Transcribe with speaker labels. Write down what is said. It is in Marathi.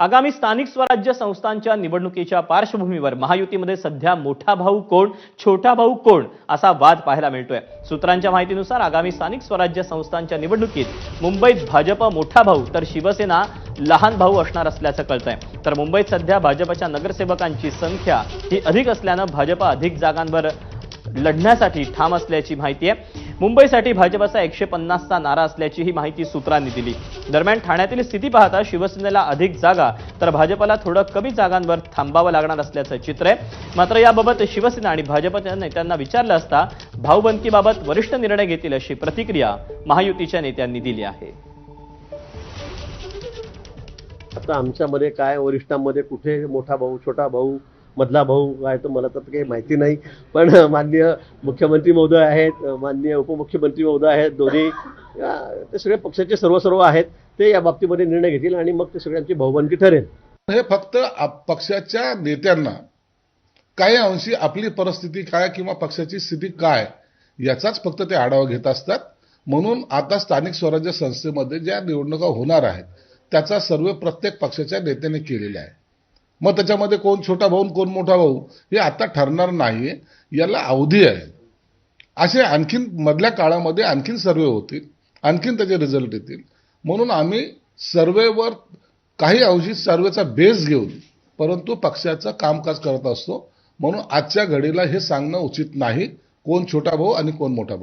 Speaker 1: आगामी स्थानिक स्वराज्य संस्थांच्या निवडणुकीच्या पार्श्वभूमीवर महायुतीमध्ये सध्या मोठा भाऊ कोण, छोटा भाऊ कोण असा वाद पाहायला मिळतोय। सूत्रांच्या माहितीनुसार आगामी स्थानिक स्वराज्य संस्थांच्या निवडणुकीत मुंबईत भाजप मोठा भाऊ तर शिवसेना लहान भाऊ असणार असल्याचं कळतंय। तर मुंबईत सध्या भाजपच्या नगरसेवकांची संख्या ही अधिक असल्यानं भाजप अधिक जागांवर लढण्यासाठी ठाम असल्याची माहिती आहे। मुंबईसाठी भाजपचा 150चा नारा असल्याची ही माहिती सूत्रांनी दिली। दरम्यान ठाण्यातील स्थिती पाहता शिवसेनेला अधिक जागा तर भाजपला थोडं कमी जागांवर थांबावं लागणार असल्याचं चित्र आहे। मात्र याबाबत शिवसेना आणि भाजपच्या नेत्यांना विचारलं असता भाऊबंदकीबाबत वरिष्ठ निर्णय घेतील अशी प्रतिक्रिया महायुतीच्या नेत्यांनी दिली आहे।
Speaker 2: आता आमच्यामध्ये काय वरिष्ठांमध्ये कुठे मोठा भाऊ, छोटा भाऊ, मधला भाऊ काय तर मला तर काही माहिती नाही। पण माननीय मुख्यमंत्री महोदय आहेत, माननीय उपमुख्यमंत्री महोदय आहेत, दोन्ही ते सगळे पक्षाचे सर्व आहेत। ते या बाबतीमध्ये निर्णय घेतील आणि मग ते सगळ्यांची भाऊबंदकी ठरेल।
Speaker 3: हे फक्त पक्षाच्या नेत्यांना काही अंशी आपली परिस्थिती काय किंवा पक्षाची स्थिती काय याचाच फक्त ते आढावा घेत असतात। म्हणून आता स्थानिक स्वराज्य संस्थेमध्ये ज्या निवडणुका होणार आहेत त्याचा सर्वे प्रत्येक पक्षाच्या नेत्याने केलेला आहे। मग त्याच्यामध्ये कोण छोटा भाऊ कोण मोठा भाऊ हे आता ठरणार नाही, याला अवधी आहे। असे आणखीन मधल्या काळामध्ये आणखीन सर्वे होतील, आणखीन त्याचे रिझल्ट येतील। म्हणून आम्ही सर्वेवर काही अंशी सर्वेचा बेस घेऊन परंतु पक्षाचं कामकाज करत असतो। म्हणून आजच्या घडीला हे सांगणं उचित नाही कोण छोटा भाऊ आणि कोण मोठा भाऊ।